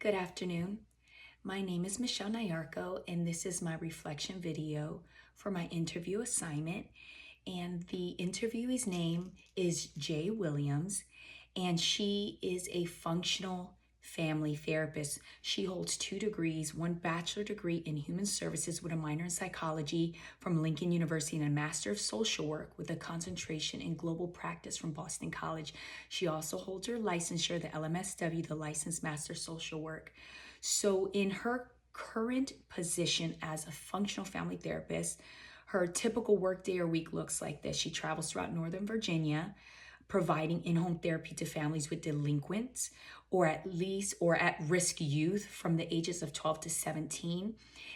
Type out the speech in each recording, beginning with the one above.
Good afternoon. My name is Michelle Nyarko, and this is my reflection video for my interview assignment. And the interviewee's name is Jay Williams, and she is a functional family therapist. She holds 2 degrees, 1 bachelor degree in human services with a minor in psychology from Lincoln University and a master of social work with a concentration in global practice from Boston College. She also holds her licensure, the LMSW, the licensed master social work. So in her current position as a functional family therapist, her typical workday or week looks like this. She travels throughout Northern Virginia, providing in-home therapy to families with delinquents or at-risk youth from the ages of 12 to 17.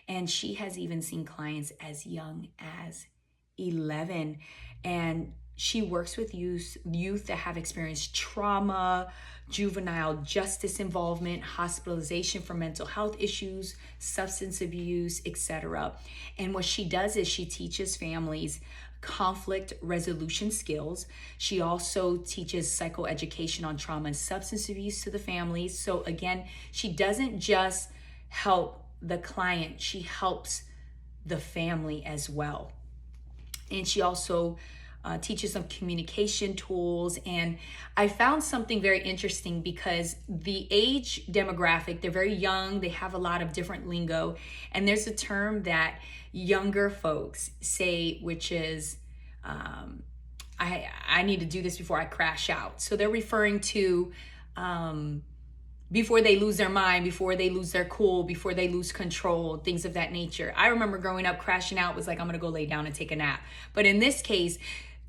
And she has even seen clients as young as 11. And she works with youth that have experienced trauma, juvenile justice involvement, hospitalization for mental health issues, substance abuse, etc. And what she does is she teaches families conflict resolution skills. She also teaches psychoeducation on trauma and substance abuse to the families. So again, she doesn't just help the client, she helps the family as well. And she also teaches some communication tools. And I found something very interesting because the age demographic, they're very young, they have a lot of different lingo. And there's a term that younger folks say, which is, I need to do this before I crash out. So they're referring to before they lose their mind, before they lose their cool, before they lose control, things of that nature. I remember growing up, crashing out was like, I'm gonna go lay down and take a nap. But in this case,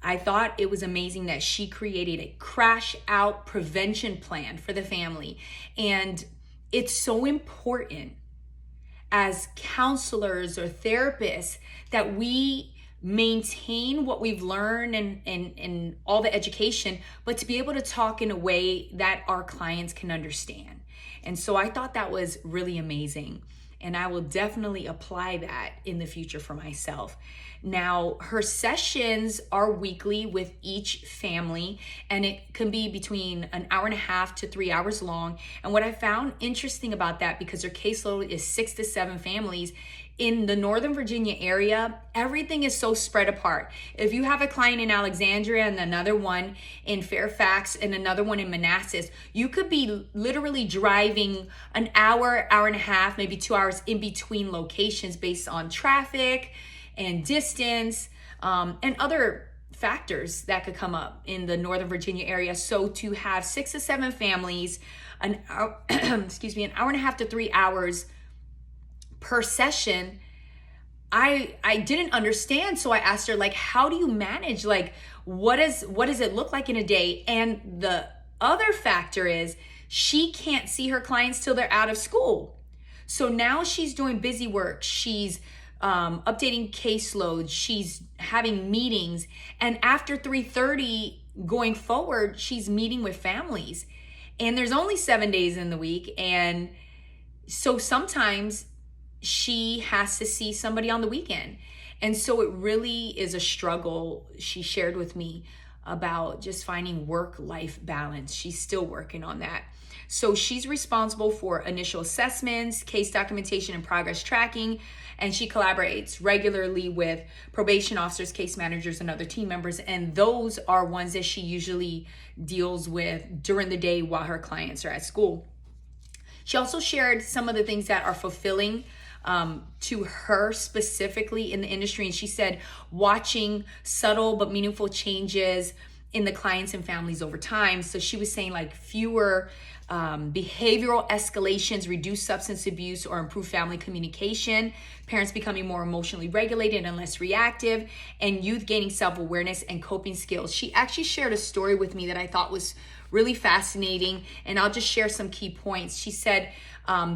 I thought it was amazing that she created a crash out prevention plan for the family. And it's so important as counselors or therapists that we maintain what we've learned and all the education, but to be able to talk in a way that our clients can understand. And so I thought that was really amazing. And I will definitely apply that in the future for myself. Now, her sessions are weekly with each family, and it can be between an hour and a half to 3 hours long. And what I found interesting about that, because her caseload is 6 to 7 families, in the Northern Virginia area, everything is so spread apart. If you have a client in Alexandria and another one in Fairfax and another one in Manassas, you could be literally driving an hour, hour and a half, maybe 2 hours in between locations based on traffic and distance and other factors that could come up in the Northern Virginia area. So to have 6 to 7 families, an hour, an hour and a half to 3 hours per session, I didn't understand. So I asked her, like, how do you manage? Like, what does it look like in a day? And the other factor is she can't see her clients till they're out of school. So now she's doing busy work. She's updating caseloads. She's having meetings. And after 3:30 going forward, she's meeting with families. And there's only 7 days in the week. And so sometimes she has to see somebody on the weekend. And so it really is a struggle. She shared with me about just finding work-life balance. She's still working on that. So she's responsible for initial assessments, case documentation, and progress tracking. And she collaborates regularly with probation officers, case managers, and other team members. And those are ones that she usually deals with during the day while her clients are at school. She also shared some of the things that are fulfilling to her specifically in the industry. And she said, watching subtle but meaningful changes in the clients and families over time. So she was saying, like, fewer behavioral escalations, reduced substance abuse, or improved family communication, parents becoming more emotionally regulated and less reactive, and youth gaining self-awareness and coping skills. She actually shared a story with me that I thought was really fascinating, and I'll just share some key points. She said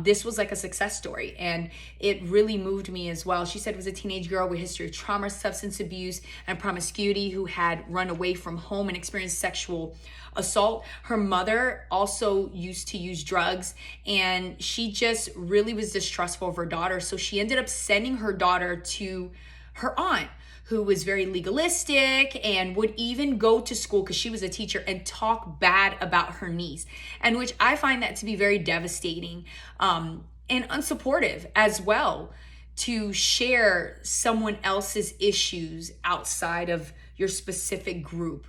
this was like a success story, and it really moved me as well. She said it was a teenage girl with a history of trauma, substance abuse, and promiscuity who had run away from home and experienced sexual assault. Her mother also used to use drugs, and she just really was distrustful of her daughter. So she ended up sending her daughter to her aunt, who was very legalistic and would even go to school, because she was a teacher, and talk bad about her niece. And which I find that to be very devastating and unsupportive as well, to share someone else's issues outside of your specific group.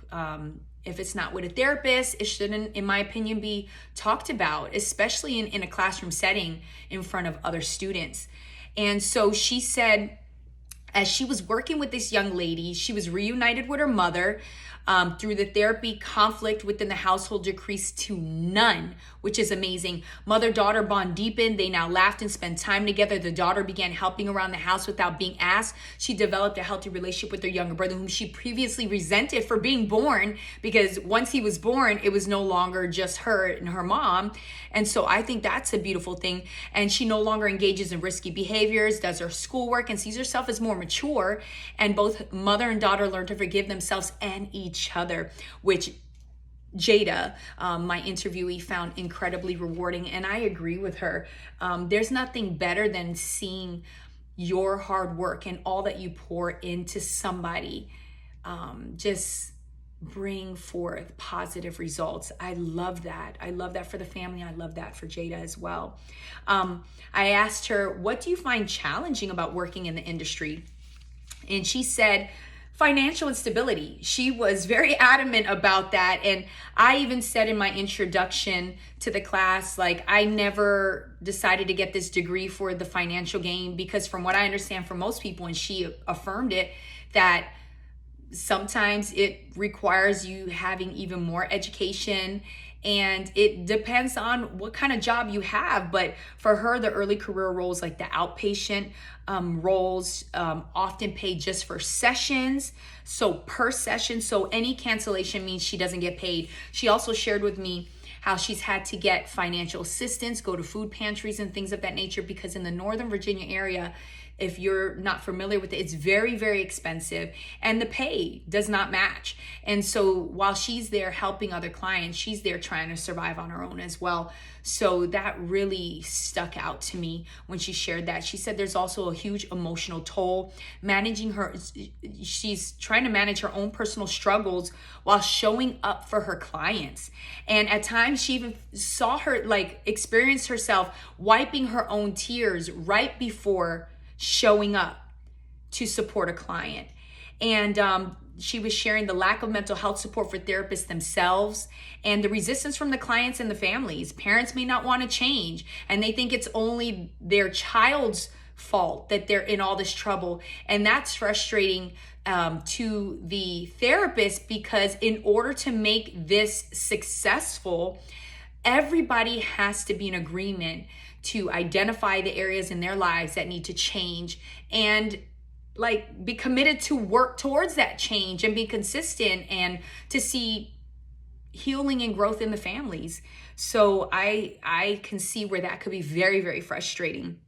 If it's not with a therapist, it shouldn't, in my opinion, be talked about, especially in a classroom setting in front of other students. And so she said, as she was working with this young lady, she was reunited with her mother. Through the therapy, conflict within the household decreased to none, which is amazing. Mother-daughter bond deepened. They now laughed and spent time together. The daughter began helping around the house without being asked. She developed a healthy relationship with her younger brother, whom she previously resented for being born, because once he was born, it was no longer just her and her mom. And so I think that's a beautiful thing. And she no longer engages in risky behaviors, does her schoolwork, and sees herself as more mature. And both mother and daughter learn to forgive themselves and each other, which Jada, my interviewee, found incredibly rewarding. And I agree with her. There's nothing better than seeing your hard work and all that you pour into somebody just bring forth positive results. I love that. I love that for the family. I love that for Jada as well. I asked her, what do you find challenging about working in the industry? And she said, financial instability. She was very adamant about that. And I even said in my introduction to the class, like, I never decided to get this degree for the financial gain, because from what I understand from most people, and she affirmed it, that sometimes it requires you having even more education, and it depends on what kind of job you have. But for her, the early career roles, like the outpatient roles, often pay just for sessions, so per session. So any cancellation means she doesn't get paid. She also shared with me how she's had to get financial assistance, go to food pantries and things of that nature, because in the Northern Virginia area, if you're not familiar with it, it's very, very expensive, and the pay does not match. And so while she's there helping other clients, she's there trying to survive on her own as well. So that really stuck out to me when she shared that. She said there's also a huge emotional toll managing her. She's trying to manage her own personal struggles while showing up for her clients. And at times she even saw her, like, experience herself wiping her own tears right before showing up to support a client. And she was sharing the lack of mental health support for therapists themselves, and the resistance from the clients and the families. Parents may not want to change, and they think it's only their child's fault that they're in all this trouble. And that's frustrating to the therapist, because in order to make this successful, everybody has to be in agreement to identify the areas in their lives that need to change, and like be committed to work towards that change and be consistent, and to see healing and growth in the families. So I can see where that could be very, very frustrating.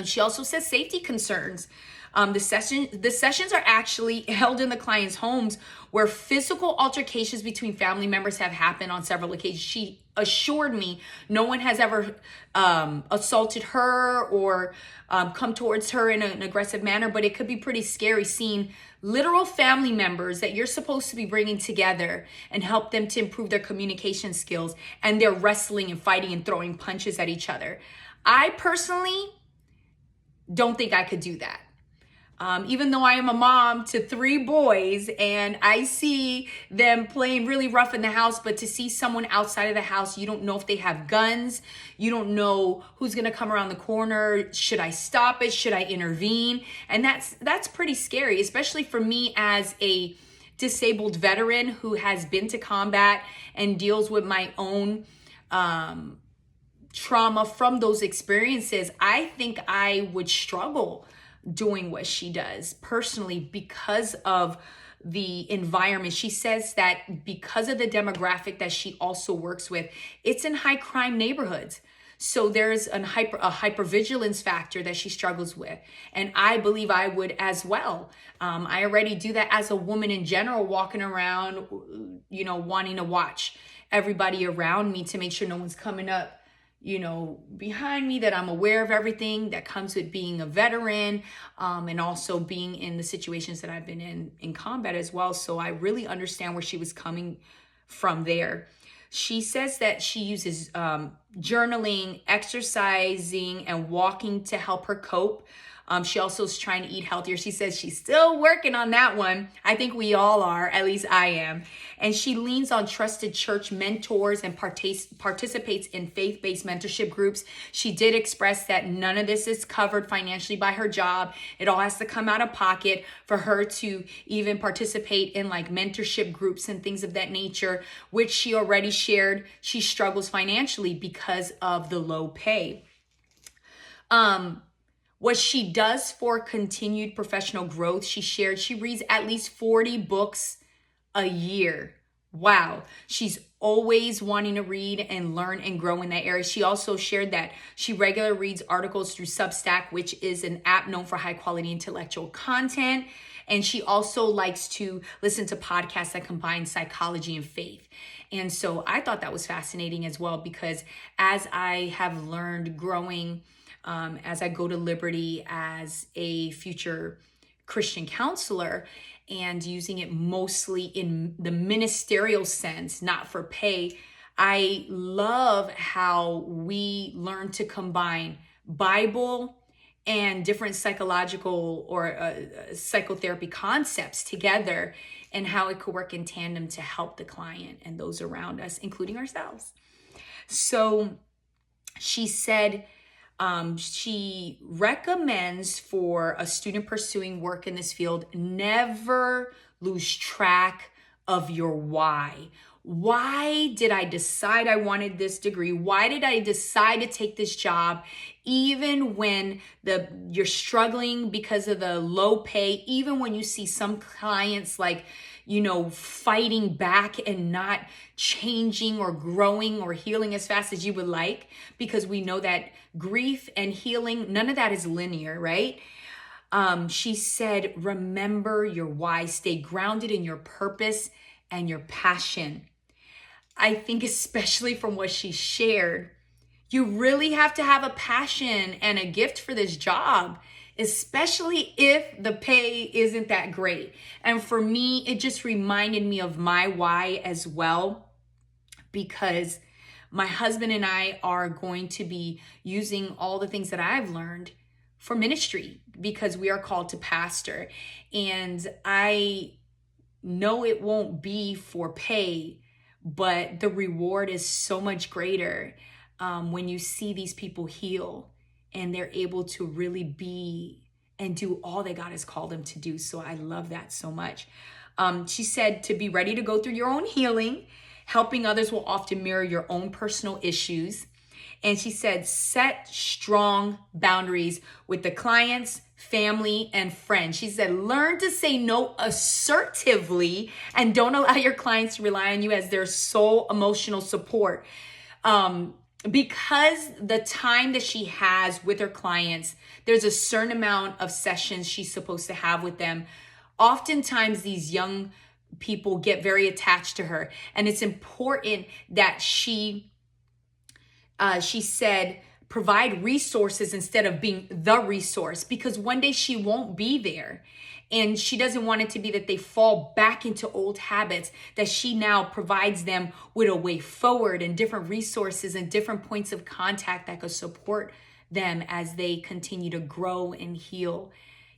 She also says safety concerns. The sessions are actually held in the client's homes, where physical altercations between family members have happened on several occasions. She assured me no one has ever assaulted her or come towards her in an aggressive manner, but it could be pretty scary seeing literal family members that you're supposed to be bringing together and help them to improve their communication skills, and they're wrestling and fighting and throwing punches at each other. I personally don't think I could do that. Even though I am a mom to 3 boys and I see them playing really rough in the house, but to see someone outside of the house, you don't know if they have guns. You don't know who's going to come around the corner. Should I stop it? Should I intervene? And that's pretty scary, especially for me as a disabled veteran who has been to combat and deals with my own trauma from those experiences. I think I would struggle doing what she does personally because of the environment. She says that because of the demographic that she also works with, it's in high crime neighborhoods. So there's a hypervigilance factor that she struggles with. And I believe I would as well. I already do that as a woman in general, walking around, wanting to watch everybody around me to make sure no one's coming up behind me, that I'm aware of everything that comes with being a veteran, and also being in the situations that I've been in combat as well. So I really understand where she was coming from there. She says that she uses journaling, exercising, and walking to help her cope. She also is trying to eat healthier. She says she's still working on that one. I think we all are, at least I am. And she leans on trusted church mentors and participates in faith-based mentorship groups. She did express that none of this is covered financially by her job. It all has to come out of pocket for her to even participate in like mentorship groups and things of that nature, which she already shared. She struggles financially because of the low pay. What she does for continued professional growth, she shared she reads at least 40 books a year. Wow. She's always wanting to read and learn and grow in that area. She also shared that she regularly reads articles through Substack, which is an app known for high quality intellectual content. And she also likes to listen to podcasts that combine psychology and faith. And so I thought that was fascinating as well, because as I have learned growing, as I go to Liberty as a future Christian counselor and using it mostly in the ministerial sense, not for pay, I love how we learn to combine Bible and different psychological or psychotherapy concepts together, and how it could work in tandem to help the client and those around us, including ourselves. So she said, she recommends for a student pursuing work in this field, never lose track of your why. Why did I decide I wanted this degree? Why did I decide to take this job? Even when you're struggling because of the low pay, even when you see some clients like, fighting back and not changing or growing or healing as fast as you would like, because we know that grief and healing, none of that is linear, right? She said, remember your why, stay grounded in your purpose and your passion. I think especially from what she shared, you really have to have a passion and a gift for this job, especially if the pay isn't that great. And for me, it just reminded me of my why as well, because my husband and I are going to be using all the things that I've learned for ministry, because we are called to pastor. And I know it won't be for pay, but the reward is so much greater when you see these people heal and they're able to really be and do all that God has called them to do. So I love that so much. She said to be ready to go through your own healing. Helping others will often mirror your own personal issues. And she said, set strong boundaries with the clients, family, and friends. She said, learn to say no assertively and don't allow your clients to rely on you as their sole emotional support. Because the time that she has with her clients, there's a certain amount of sessions she's supposed to have with them. Oftentimes these young people get very attached to her, and it's important that she said, provide resources instead of being the resource, because one day she won't be there. And she doesn't want it to be that they fall back into old habits, that she now provides them with a way forward and different resources and different points of contact that could support them as they continue to grow and heal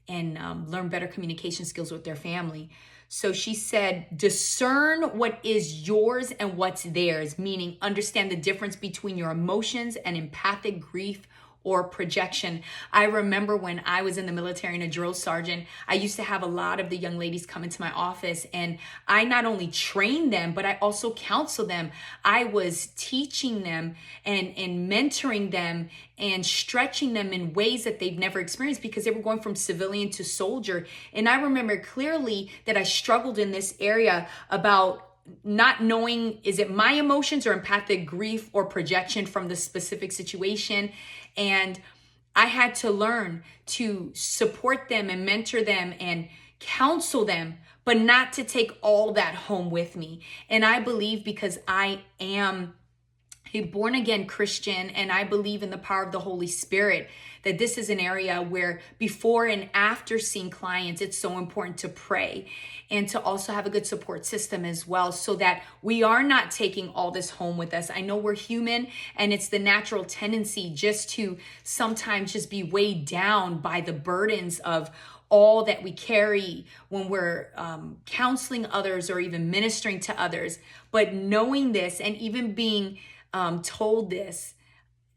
and learn better communication skills with their family. So she said, discern what is yours and what's theirs, meaning understand the difference between your emotions and empathic grief or projection. I remember when I was in the military and a drill sergeant, I used to have a lot of the young ladies come into my office, and I not only trained them, but I also counsel them. I was teaching them and mentoring them and stretching them in ways that they've never experienced, because they were going from civilian to soldier. And I remember clearly that I struggled in this area about not knowing, is it my emotions or empathic grief or projection from the specific situation? And I had to learn to support them and mentor them and counsel them, but not to take all that home with me. And I believe because I am a born again Christian, and I believe in the power of the Holy Spirit, that this is an area where before and after seeing clients, it's so important to pray and to also have a good support system as well, so that we are not taking all this home with us. I know we're human, and it's the natural tendency just to sometimes just be weighed down by the burdens of all that we carry when we're counseling others or even ministering to others. But knowing this, and even being told this,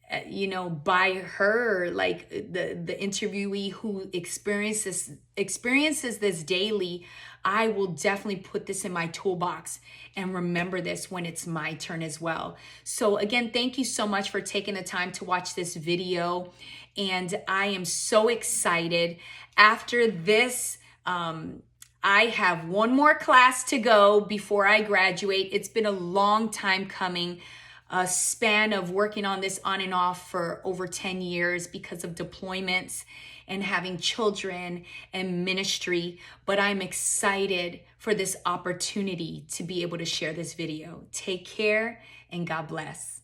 by her, like the interviewee who experiences this daily, I will definitely put this in my toolbox and remember this when it's my turn as well. So again, thank you so much for taking the time to watch this video. And I am so excited. After this, I have one more class to go before I graduate. It's been a long time coming. A span of working on this on and off for over 10 years because of deployments and having children and ministry. But I'm excited for this opportunity to be able to share this video. Take care and God bless.